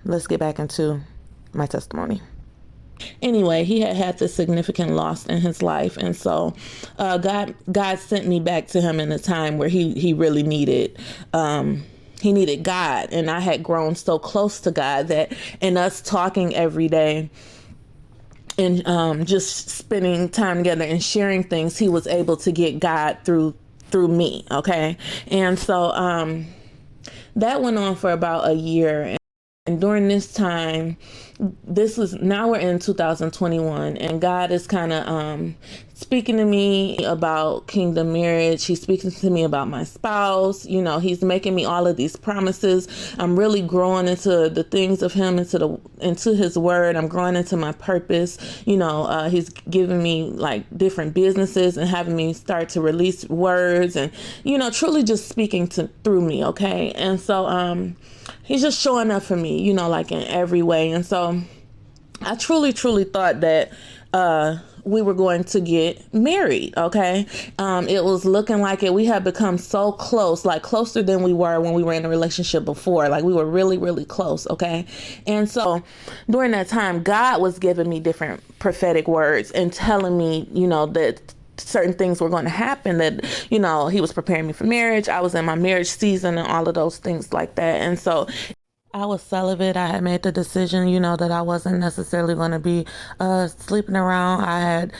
let's get back into my testimony. Anyway, he had this significant loss in his life, and so God sent me back to him in a time where he really needed he needed God, and I had grown so close to God that in us talking every day and just spending time together and sharing things, he was able to get God through me. Okay, and so that went on for about a year. And during this time, now we're in 2021, and God is kind of speaking to me about kingdom marriage. He's speaking to me about my spouse. He's making me all of these promises. I'm really growing into the things of him, into his word. I'm growing into my purpose. He's giving me like different businesses and having me start to release words and, truly just speaking through me. Okay. And so, he's just showing up for me, like in every way. And so I truly, truly thought that we were going to get married. Okay. It was looking like it. We had become so close, like closer than we were when we were in a relationship before. Like we were really, really close. Okay. And so during that time, God was giving me different prophetic words and telling me, that certain things were going to happen, that, he was preparing me for marriage. I was in my marriage season and all of those things like that. And so I was celibate. I had made the decision, that I wasn't necessarily going to be sleeping around. I had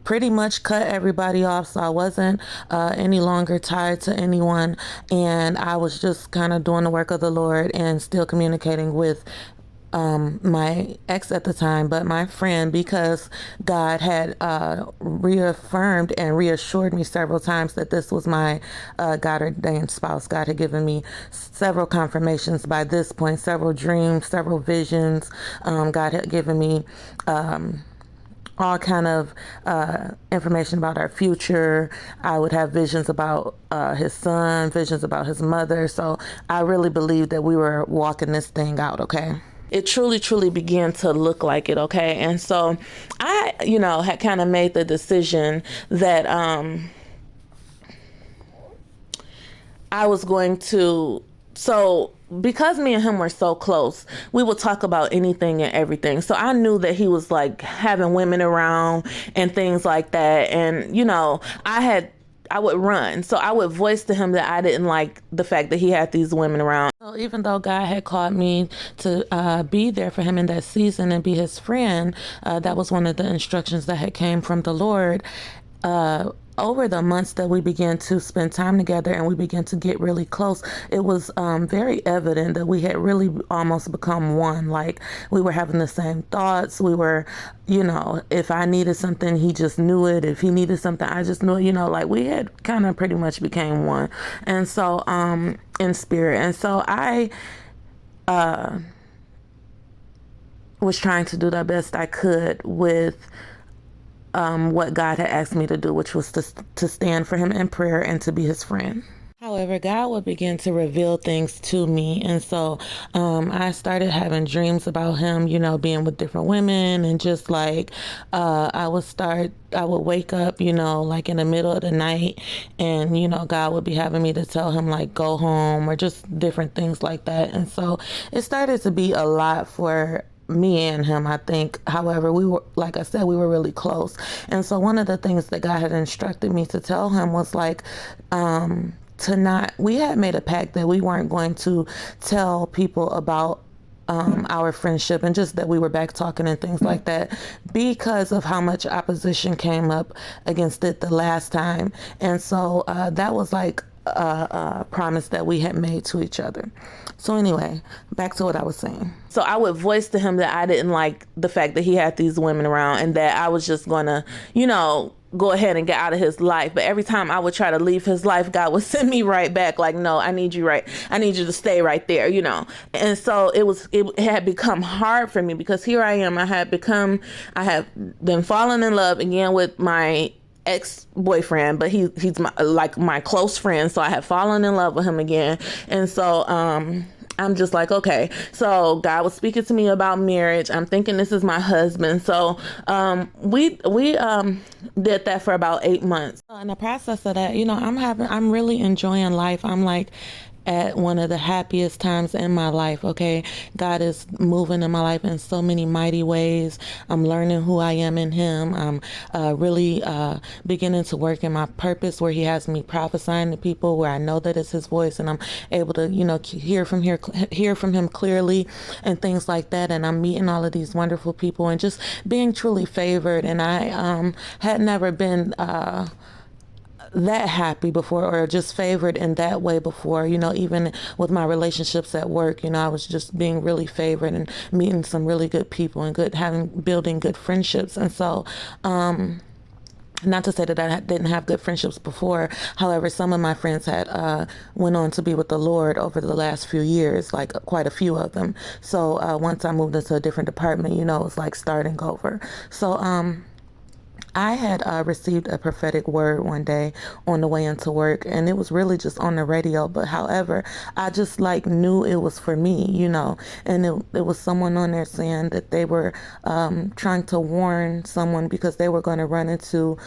pretty much cut everybody off, so I wasn't any longer tied to anyone. And I was just kind of doing the work of the Lord and still communicating with my ex at the time, but my friend, because God had reaffirmed and reassured me several times that this was my God ordained spouse. God had given me several confirmations by this point, several dreams, several visions. God had given me all kind of information about our future. I would have visions about his son, visions about his mother. So I really believed that we were walking this thing out. Okay. It truly, truly began to look like it. Okay. And so I, had kind of made the decision that I was going to, because me and him were so close, we would talk about anything and everything. So I knew that he was like having women around and things like that. And, I would run. So I would voice to him that I didn't like the fact that he had these women around. So even though God had called me to be there for him in that season and be his friend, that was one of the instructions that had came from the Lord. Over the months that we began to spend time together and we began to get really close, it was very evident that we had really almost become one. Like we were having the same thoughts. We were, if I needed something, he just knew it. If he needed something, I just knew it. Like we had kind of pretty much became one. And so in spirit. And so I was trying to do the best I could with what God had asked me to do, which was to stand for him in prayer and to be his friend. However, God would begin to reveal things to me. And so I started having dreams about him, being with different women, and just like I would wake up, like in the middle of the night, and, God would be having me to tell him like, go home, or just different things like that. And so it started to be a lot for me and him, I think. However, we were, like I said, we were really close. And so one of the things that God had instructed me to tell him was like, we had made a pact that we weren't going to tell people about our friendship, and just that we were back talking and things like that, because of how much opposition came up against it the last time. And so that was like a promise that we had made to each other. So anyway, back to what I was saying. So I would voice to him that I didn't like the fact that he had these women around, and that I was just gonna, go ahead and get out of his life. But every time I would try to leave his life, God would send me right back like, no, I need you to stay right there, And so it had become hard for me, because here I am, I have been falling in love again with my ex-boyfriend, but he's my close friend. So I had fallen in love with him again. And so I'm just like, okay. So God was speaking to me about marriage. I'm thinking this is my husband. So we did that for about 8 months. In the process of that, I'm really enjoying life. I'm like at one of the happiest times in my life. Okay, God is moving in my life in so many mighty ways. I'm learning who I am in Him. I'm really beginning to work in my purpose, where He has me prophesying to people, where I know that it's His voice, and I'm able to, hear from Him clearly, and things like that. And I'm meeting all of these wonderful people, and just being truly favored. And I had never been that happy before, or just favored in that way before. Even with my relationships at work, I was just being really favored and meeting some really good people, and building good friendships. And so not to say that I didn't have good friendships before. However, some of my friends had went on to be with the Lord over the last few years, like quite a few of them. So once I moved into a different department, it was like starting over. So I had received a prophetic word one day on the way into work, and it was really just on the radio. But however, I just like knew it was for me, and it was someone on there saying that they were trying to warn someone, because they were going to run into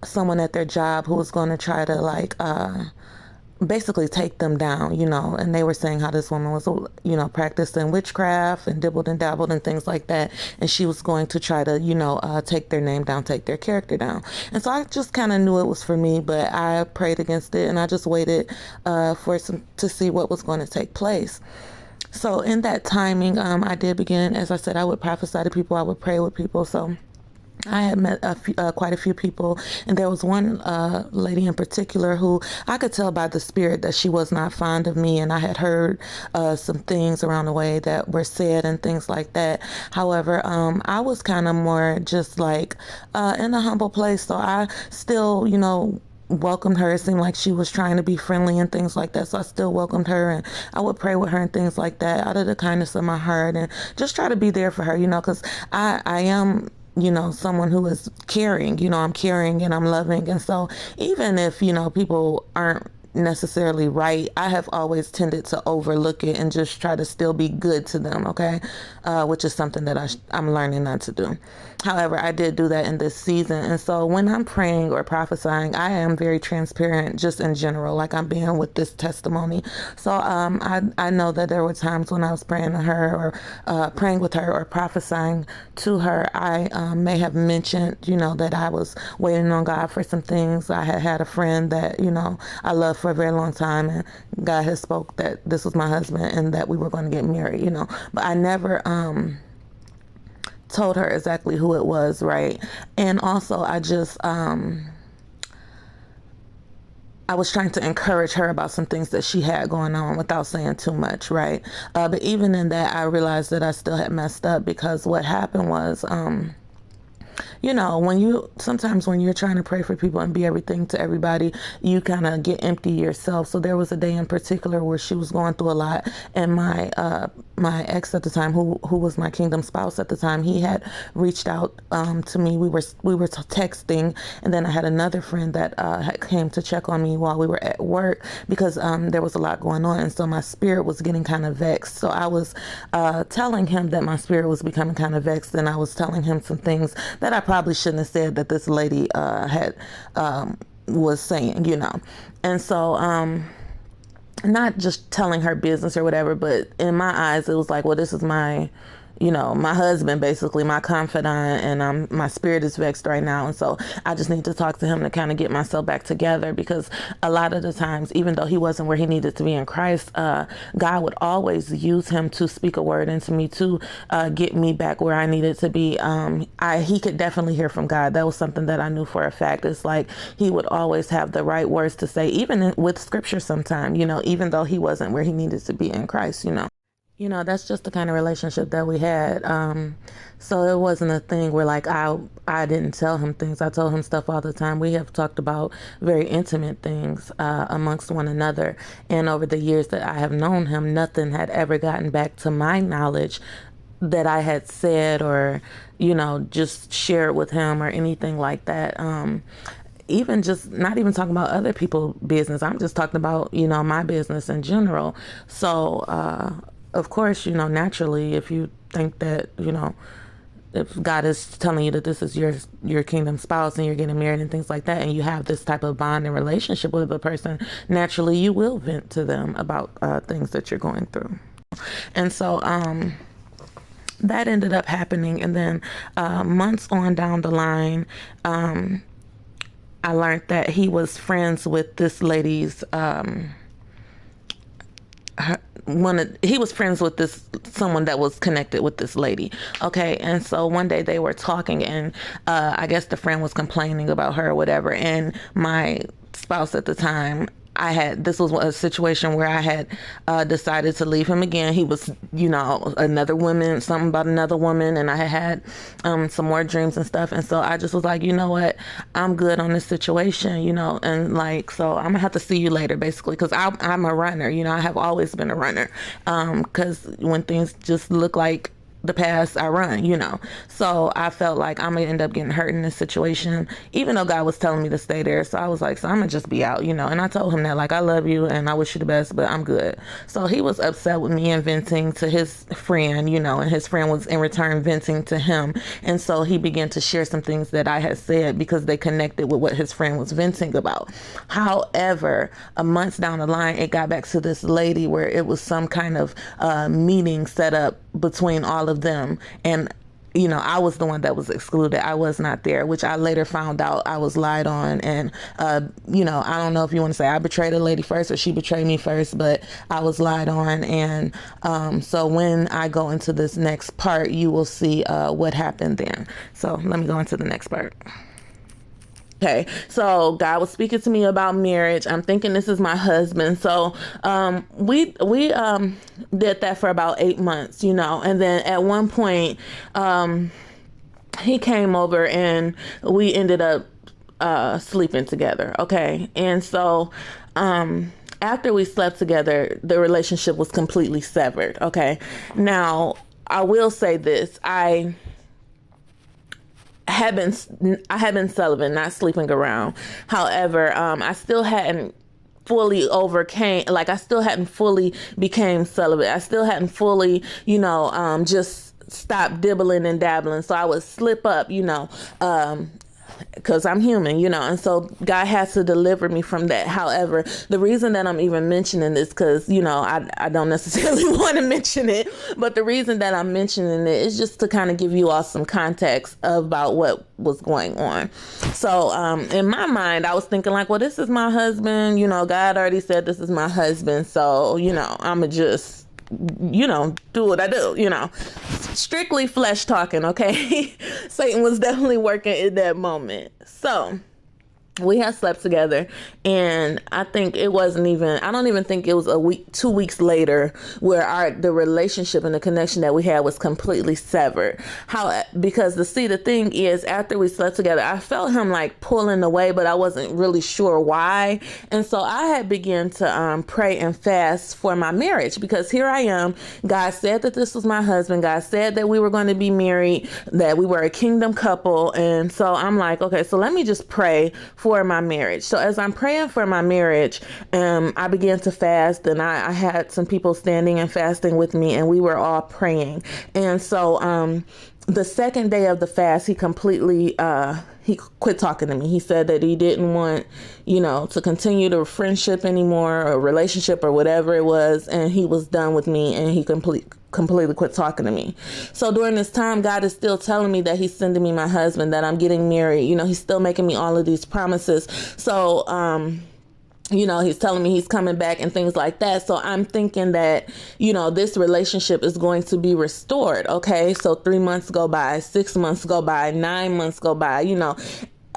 someone at their job who was going to try to basically take them down, and they were saying how this woman was, practicing witchcraft and dibbled and dabbled and things like that. And she was going to try to, take their name down, take their character down. And so I just kind of knew it was for me, but I prayed against it, and I just waited to see what was going to take place. So in that timing, I did begin, as I said, I would prophesy to people, I would pray with people. So I had met quite a few people, and there was one lady in particular who I could tell by the spirit that she was not fond of me, and I had heard some things around the way that were said and things like that. However, I was kind of more just like in a humble place, so I still, welcomed her. It seemed like she was trying to be friendly and things like that, so I still welcomed her, and I would pray with her and things like that out of the kindness of my heart, and just try to be there for her, because I am someone who is caring. I'm caring and I'm loving. And so even if, people aren't necessarily right, I have always tended to overlook it and just try to still be good to them, okay? Which is something that I'm learning not to do. However, I did do that in this season. And so when I'm praying or prophesying, I am very transparent just in general, like I'm being with this testimony. So I know that there were times when I was praying to her, or praying with her, or prophesying to her, I may have mentioned, that I was waiting on God for some things. I had a friend that, I loved for a very long time, and God has spoke that this was my husband and that we were going to get married, but I never told her exactly who it was, right? And also I just I was trying to encourage her about some things that she had going on without saying too much, right? But even in that, I realized that I still had messed up, because what happened was sometimes when you're trying to pray for people and be everything to everybody, you kind of get empty yourself. So there was a day in particular where she was going through a lot, and my ex at the time, who was my kingdom spouse at the time, he had reached out to me. We were texting, and then I had another friend that had came to check on me while we were at work, because there was a lot going on, and so my spirit was getting kind of vexed. So I was telling him that my spirit was becoming kind of vexed, and I was telling him some things that I probably shouldn't have said that this lady had was saying, and so not just telling her business or whatever, but in my eyes it was like, well, this is my my husband, basically my confidant, and my spirit is vexed right now, and so I just need to talk to him to kind of get myself back together, because a lot of the times, even though he wasn't where he needed to be in Christ, God would always use him to speak a word into me to get me back where I needed to be. He could definitely hear from God. That was something that I knew for a fact. It's like he would always have the right words to say, even with scripture sometime, even though he wasn't where he needed to be in Christ, that's just the kind of relationship that we had. So it wasn't a thing where like I didn't tell him things. I told him stuff all the time. We have talked about very intimate things amongst one another. And over the years that I have known him, nothing had ever gotten back to my knowledge that I had said or, just shared with him or anything like that. Even just not even talking about other people's business. I'm just talking about, my business in general. So, of course, naturally, if you think that, if God is telling you that this is your kingdom spouse and you're getting married and things like that, and you have this type of bond and relationship with a person, naturally you will vent to them about things that you're going through. And so that ended up happening. And then months on down the line, I learned that he was friends with this lady's he was friends with someone that was connected with this lady. Okay. And so one day they were talking, and I guess the friend was complaining about her or whatever. And my spouse at the time, this was a situation where I had decided to leave him again. He was, another woman, something about another woman, and I had some more dreams and stuff. And so I just was like, you know what, I'm good on this situation, and like, so I'm gonna have to see you later, basically, because I'm a runner, I have always been a runner, because when things just look like the past, I run. So I felt like I'm gonna end up getting hurt in this situation, even though God was telling me to stay there. So I was like, so I'm gonna just be out, and I told him that, like, I love you and I wish you the best, but I'm good. So he was upset with me and venting to his friend, and his friend was in return venting to him. And so he began to share some things that I had said because they connected with what his friend was venting about. However, a month down the line, it got back to this lady where it was some kind of meeting set up between all of them, and I was the one that was excluded. I was not there, which I later found out I was lied on. And I don't know if you want to say I betrayed a lady first or she betrayed me first, but I was lied on. And so when I go into this next part, you will see what happened then. So let me go into the next part. Okay, so God was speaking to me about marriage. I'm thinking this is my husband. So we did that for about 8 months, and then at one point he came over and we ended up sleeping together. Okay, and so after we slept together, the relationship was completely severed. Okay, now I will say this: I had been celibate, not sleeping around. However, I still hadn't fully I still hadn't fully became celibate. I still hadn't fully, just stopped dibbling and dabbling. So I would slip up, because I'm human, and so God has to deliver me from that. However, the reason that I'm even mentioning this, because, I don't necessarily want to mention it, but the reason that I'm mentioning it is just to kind of give you all some context about what was going on. So in my mind, I was thinking like, well, this is my husband, God already said this is my husband. So, I'ma just, do what I do, strictly flesh talking. Okay. Satan was definitely working in that moment. So we had slept together, and I think I don't even think it was a week, 2 weeks later where the relationship and the connection that we had was completely severed. Because the thing is, after we slept together, I felt him like pulling away, but I wasn't really sure why. And so I had begun to pray and fast for my marriage, because here I am. God said that this was my husband. God said that we were going to be married, that we were a kingdom couple. And so I'm like, okay, so let me just pray for my marriage. So as I'm praying for my marriage, I began to fast, and I had some people standing and fasting with me, and we were all praying. And so the second day of the fast, he completely he quit talking to me. He said that he didn't want, to continue the friendship anymore, or relationship, or whatever it was, and he was done with me, and he completely quit talking to me. So during this time, God is still telling me that he's sending me my husband, that I'm getting married. He's still making me all of these promises. So he's telling me he's coming back and things like that. So I'm thinking that, this relationship is going to be restored. Okay. So 3 months go by, 6 months go by, 9 months go by,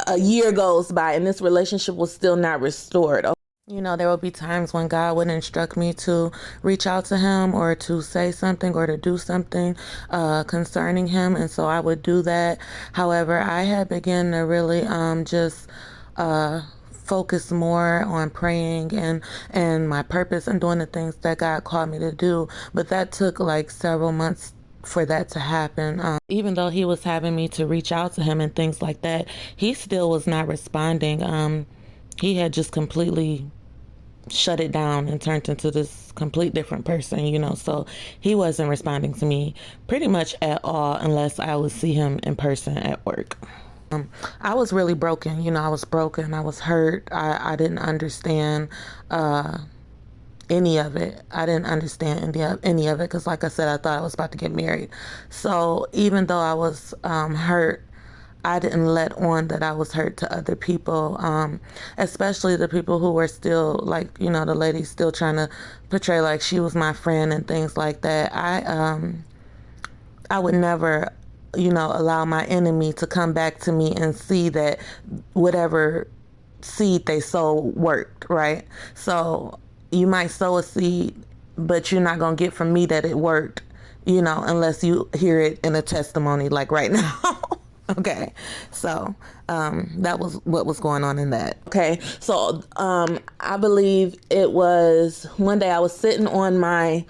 a year goes by, and this relationship was still not restored. There will be times when God would instruct me to reach out to him, or to say something, or to do something concerning him. And so I would do that. However, I had begun to really just focus more on praying and my purpose and doing the things that God called me to do. But that took like several months for that to happen. Even though he was having me to reach out to him and things like that, he still was not responding. He had just completely shut it down and turned into this complete different person, so he wasn't responding to me pretty much at all unless I would see him in person at work. I was really broken, I was broken, I was hurt. I didn't understand any of it. I didn't understand any of it because, like I said, I thought I was about to get married. So even though I was hurt, I didn't let on that I was hurt to other people, especially the people who were still, like, the lady still trying to portray like she was my friend and things like that. I would never, allow my enemy to come back to me and see that whatever seed they sow worked, right? So you might sow a seed, but you're not going to get from me that it worked, unless you hear it in a testimony like right now. Okay, so that was what was going on in that. Okay, so I believe it was one day I was sitting on my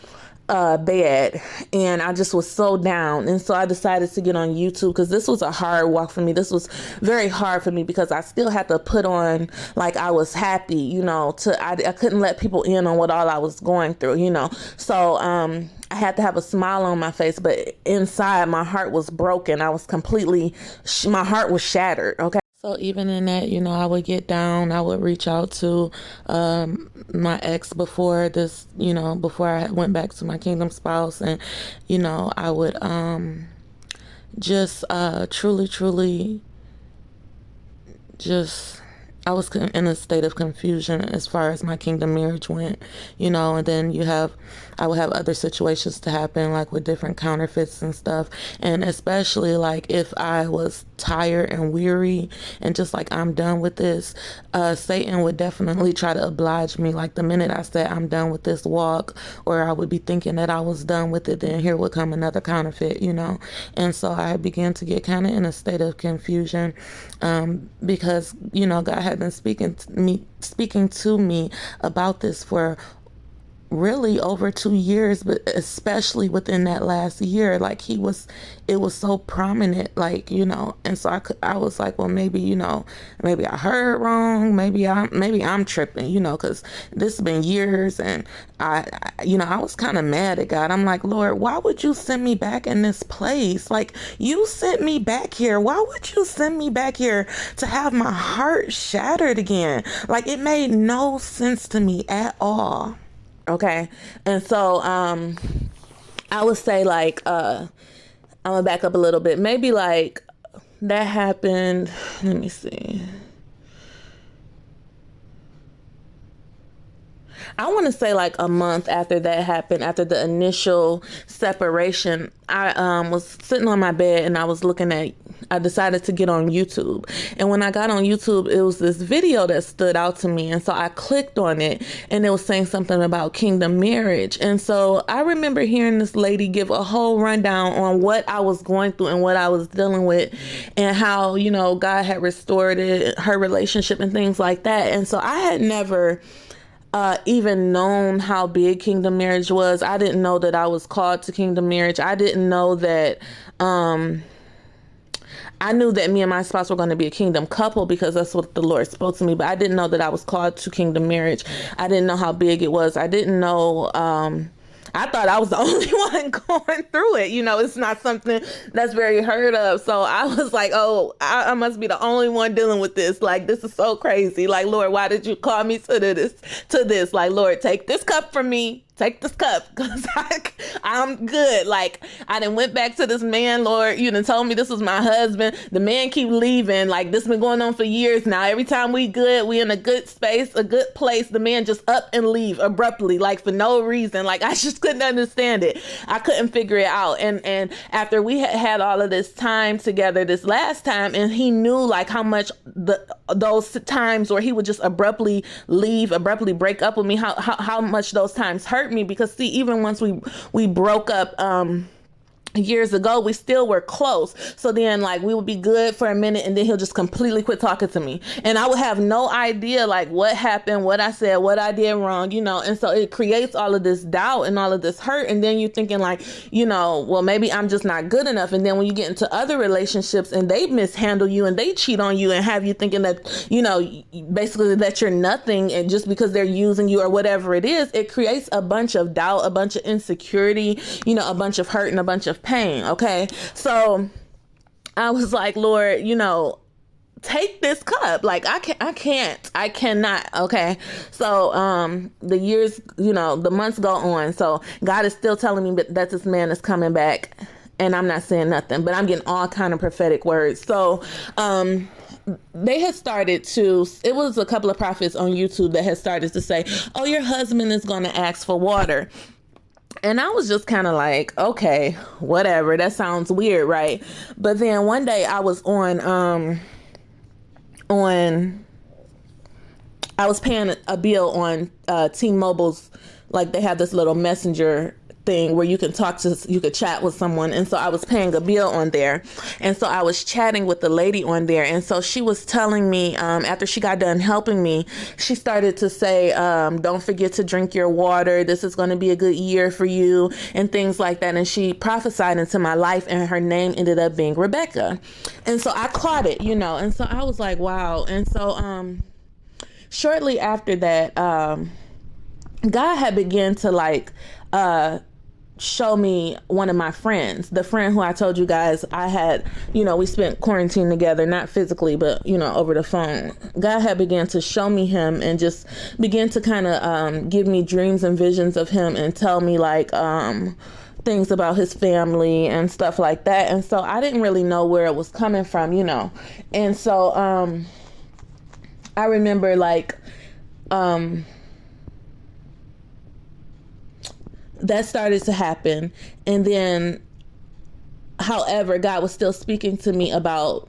bed and I just was so down, and so I decided to get on YouTube because this was a hard walk for me. This was very hard for me because I still had to put on like I was happy, I couldn't let people in on what all I was going through, so I had to have a smile on my face, but inside my heart was broken. I was completely, my heart was shattered. Okay. So even in that, I would get down, I would reach out to my ex before this, before I went back to my kingdom spouse, and, I would just truly just, I was in a state of confusion as far as my kingdom marriage went, and then I would have other situations to happen, like with different counterfeits and stuff. And especially like if I was tired and weary and just like, I'm done with this, Satan would definitely try to oblige me. Like the minute I said, I'm done with this walk, or I would be thinking that I was done with it, then here would come another counterfeit, And so I began to get kind of in a state of confusion, because, God had been speaking to me about this for really over 2 years, but especially within that last year, like it was so prominent, like, and so I was like, well, maybe, maybe I heard wrong. Maybe I'm tripping, cause this has been years. And I was kind of mad at God. I'm like, Lord, why would you send me back in this place? Like, you sent me back here. Why would you send me back here to have my heart shattered again? Like, it made no sense to me at all. Okay. And so, I would say like, I'm gonna back up a little bit. Maybe like that happened. Let me see. I want to say like a month after that happened, after the initial separation, I was sitting on my bed and I decided to get on YouTube. And when I got on YouTube, it was this video that stood out to me. And so I clicked on it, and it was saying something about kingdom marriage. And so I remember hearing this lady give a whole rundown on what I was going through and what I was dealing with, and how, God had restored her relationship and things like that. And so I had never even known how big kingdom marriage was. I didn't know that I was called to kingdom marriage. I didn't know that, I knew that me and my spouse were going to be a kingdom couple because that's what the Lord spoke to me, but I didn't know that I was called to kingdom marriage. I didn't know how big it was. I didn't know, I thought I was the only one going through it. It's not something that's very heard of. So I was like, oh, I must be the only one dealing with this. Like, this is so crazy. Like, Lord, why did you call me to this? Like, Lord, take this cup from me. Take this cup, because I'm good. Like, I done went back to this man, Lord. You done told me this was my husband. The man keep leaving. Like, this been going on for years now. Every time we in a good space, a good place, the man just up and leave abruptly, like for no reason. Like, I just couldn't understand it. I couldn't figure it out. And after we had all of this time together this last time, and he knew like how much those times where he would just abruptly leave, abruptly break up with me, how much those times hurt me. Because see, even once we broke up, years ago, we still were close. So then like we would be good for a minute and then he'll just completely quit talking to me. And I would have no idea like what happened, what I said, what I did wrong, and so it creates all of this doubt and all of this hurt. And then you're thinking like, well, maybe I'm just not good enough. And then when you get into other relationships and they mishandle you and they cheat on you and have you thinking that, basically that you're nothing, and just because they're using you or whatever it is, it creates a bunch of doubt, a bunch of insecurity, a bunch of hurt and a bunch of pain. Okay. So I was like, Lord, take this cup. Like I cannot. Okay. So, the years, the months go on. So God is still telling me that this man is coming back, and I'm not saying nothing, but I'm getting all kind of prophetic words. So, they had started to, it was a couple of prophets on YouTube that had started to say, oh, your husband is going to ask for water. And I was just kind of like, okay, whatever. That sounds weird, right? But then one day I was I was paying a bill on T-Mobile's, like they have this little messenger thing where you could chat with someone. And so I was paying a bill on there. And so I was chatting with the lady on there. And so she was telling me, after she got done helping me, she started to say, don't forget to drink your water. This is going to be a good year for you and things like that. And she prophesied into my life, and her name ended up being Rebecca. And so I caught it, and so I was like, wow. And so, shortly after that, God had begun to show me one of my friends, the friend who I told you guys I had, we spent quarantine together, not physically, but, over the phone. God had began to show me him and just began to kind of give me dreams and visions of him and tell me like things about his family and stuff like that. And so I didn't really know where it was coming from, And so I remember that started to happen. And then, however, God was still speaking to me about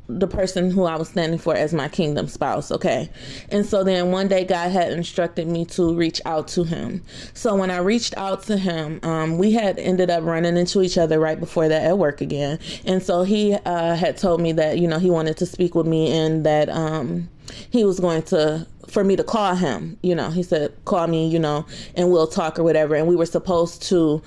the person who I was standing for as my kingdom spouse. Okay. And so then one day God had instructed me to reach out to him. So when I reached out to him, we had ended up running into each other right before that at work again. And so he had told me that, he wanted to speak with me, and that he was going for me to call him. He said, call me, and we'll talk or whatever. And we were supposed to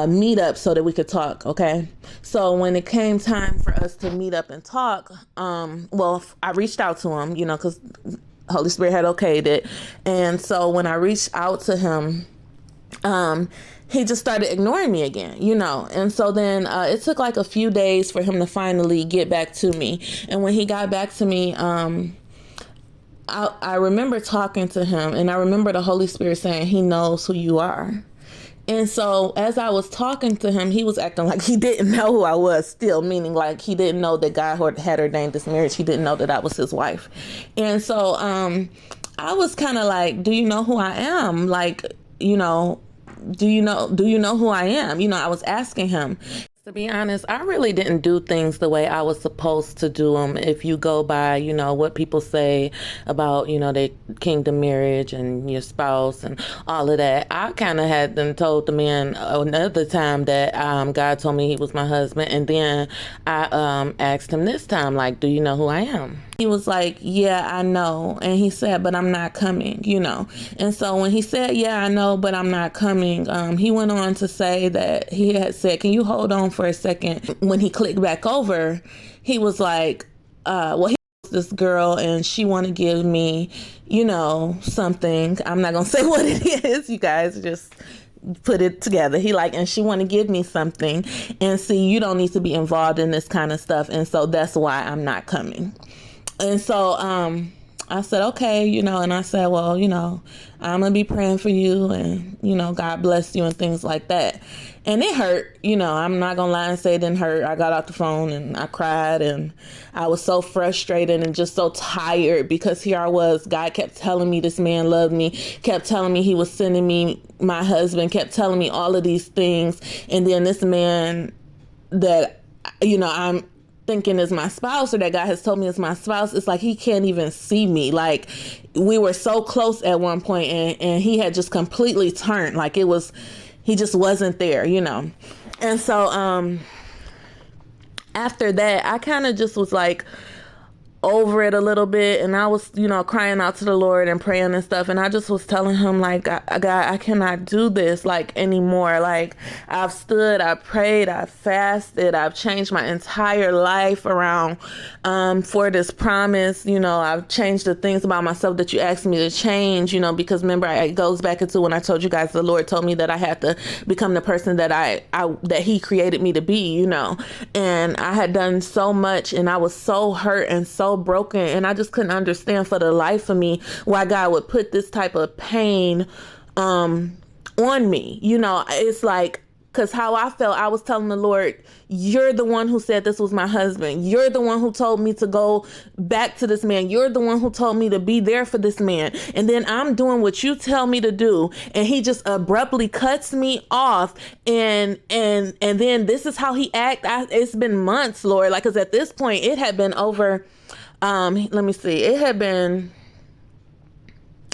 meet up so that we could talk. Okay. So when it came time for us to meet up and talk, I reached out to him, because Holy Spirit had okayed it. And so when I reached out to him, he just started ignoring me again, And so then it took like a few days for him to finally get back to me. And when he got back to me, I remember talking to him, and I remember the Holy Spirit saying he knows who you are. And so as I was talking to him, he was acting like he didn't know who I was still, meaning like he didn't know that God had ordained this marriage. He didn't know that I was his wife. And so I was kind of like, do you know who I am? Like, do you know who I am? I was asking him. To be honest, I really didn't do things the way I was supposed to do them. If you go by, what people say about, the kingdom marriage and your spouse and all of that, I kind of had them told the man another time that God told me he was my husband. And then I asked him this time, like, do you know who I am? He was like, yeah, I know. And he said, but I'm not coming, And so when he said, yeah, I know, but I'm not coming, he went on to say that he had said, can you hold on for a second? When he clicked back over, he was like, he was this girl and she want to give me, something. I'm not going to say what it is. You guys just put it together. And she want to give me something, and see, you don't need to be involved in this kind of stuff. And so that's why I'm not coming. And so, I said, okay, and I said, well, I'm going to be praying for you, and, God bless you and things like that. And it hurt, I'm not going to lie and say it didn't hurt. I got off the phone and I cried, and I was so frustrated and just so tired, because here I was, God kept telling me this man loved me, kept telling me he was sending me my husband, kept telling me all of these things. And then this man that, I'm thinking is my spouse, or that God has told me is my spouse, it's like he can't even see me. Like, we were so close at one point, and he had just completely turned. Like, he just wasn't there, And so after that, I kind of just was like over it a little bit, and I was, crying out to the Lord and praying and stuff, and I just was telling him, like, God, I cannot do this, like, anymore. Like, I've stood, I prayed, I fasted, I've changed my entire life around for this promise. I've changed the things about myself that you asked me to change, because remember, it goes back into when I told you guys the Lord told me that I had to become the person that that he created me to be, and I had done so much, and I was so hurt and so broken, and I just couldn't understand for the life of me why God would put this type of pain on me. It's like, because how I felt, I was telling the Lord, you're the one who said this was my husband. You're the one who told me to go back to this man. You're the one who told me to be there for this man. And then I'm doing what you tell me to do, and he just abruptly cuts me off. And then this is how he act. It's been months, Lord. Like, because at this point it had been over. Let me see. It had been,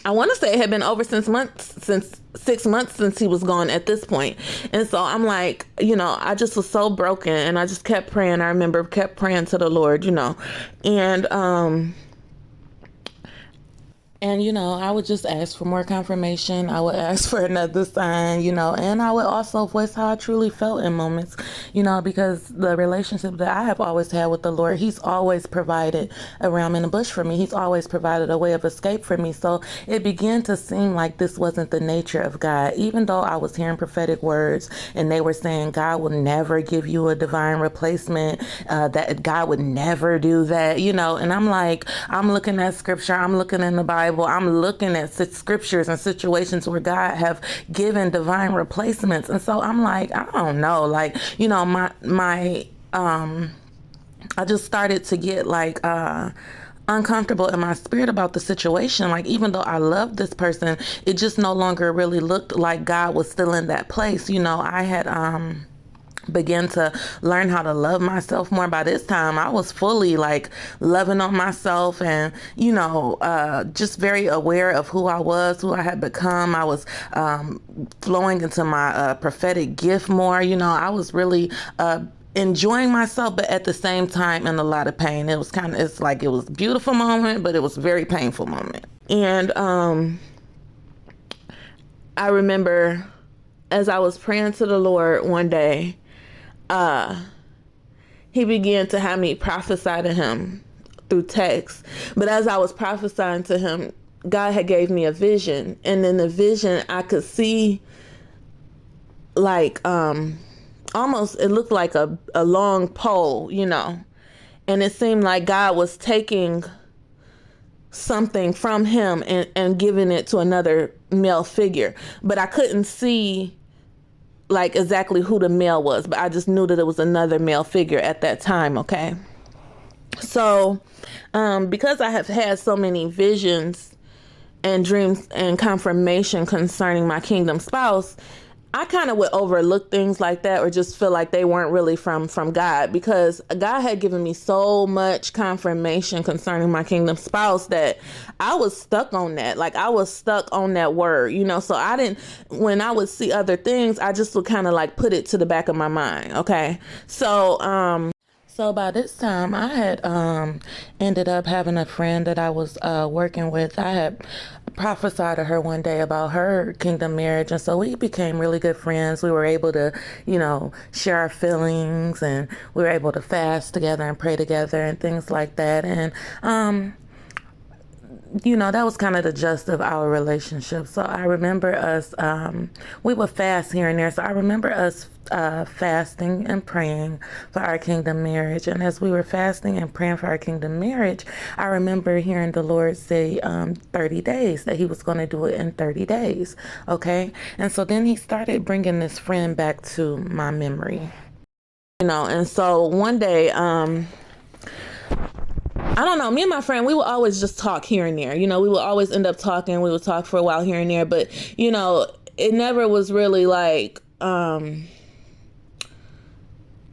I want to say it had been over since 6 months since he was gone at this point. And so I'm like, I just was so broken, and I just kept praying. I remember kept praying to the Lord, and, I would just ask for more confirmation. I would ask for another sign, and I would also voice how I truly felt in moments, because the relationship that I have always had with the Lord, he's always provided a ram in the bush for me. He's always provided a way of escape for me. So it began to seem like this wasn't the nature of God, even though I was hearing prophetic words and they were saying God will never give you a divine replacement, that God would never do that, and I'm like, I'm looking at scripture, I'm looking in the Bible, I'm looking at scriptures and situations where God have given divine replacements. And so I'm like, I don't know, like, I just started to get like, uncomfortable in my spirit about the situation. Like, even though I loved this person, it just no longer really looked like God was still in that place. I had, begin to learn how to love myself more. By this time, I was fully like loving on myself, and just very aware of who I was, who I had become. I was flowing into my prophetic gift more. I was really enjoying myself, but at the same time in a lot of pain. It was it's like it was a beautiful moment, but it was a very painful moment. And I remember as I was praying to the Lord one day, he began to have me prophesy to him through text. But as I was prophesying to him, God had gave me a vision. And in the vision, I could see like, almost, it looked like a long pole, and it seemed like God was taking something from him and giving it to another male figure. But I couldn't see like exactly who the male was, but I just knew that it was another male figure at that time. Okay. So, because I have had so many visions and dreams and confirmation concerning my kingdom spouse, I kind of would overlook things like that, or just feel like they weren't really from God, because God had given me so much confirmation concerning my kingdom spouse that I was stuck on that. Like, I was stuck on that word, so I didn't, when I would see other things, I just would kind of like put it to the back of my mind. Okay. So by this time, I had ended up having a friend that I was working with. I had prophesied to her one day about her kingdom marriage, and so we became really good friends. We were able to, share our feelings, and we were able to fast together and pray together and things like that. And that was kind of the gist of our relationship. So I remember us, we would fast here and there. So I remember us fasting and praying for our kingdom marriage. And as we were fasting and praying for our kingdom marriage, I remember hearing the Lord say 30 days, that he was going to do it in 30 days. Okay. And so then he started bringing this friend back to my memory, and so one day, I don't know, me and my friend, we would always just talk here and there. We would always end up talking. We would talk for a while here and there, but, it never was really like,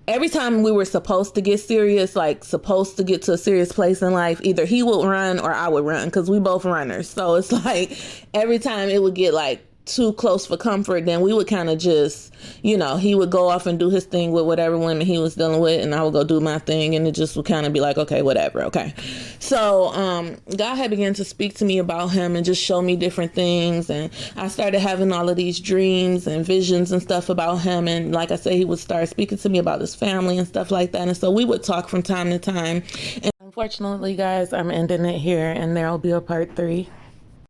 every time we were supposed to get serious, like supposed to get to a serious place in life, either he would run or I would run, because we both runners. So it's like every time it would get like too close for comfort, then we would kind of just, he would go off and do his thing with whatever women he was dealing with, and I would go do my thing, and it just would kind of be like, okay, whatever, okay. So God had begun to speak to me about him and just show me different things, and I started having all of these dreams and visions and stuff about him, and like I said, he would start speaking to me about his family and stuff like that, and so we would talk from time to time. And unfortunately, guys, I'm ending it here, and there will be a part 3.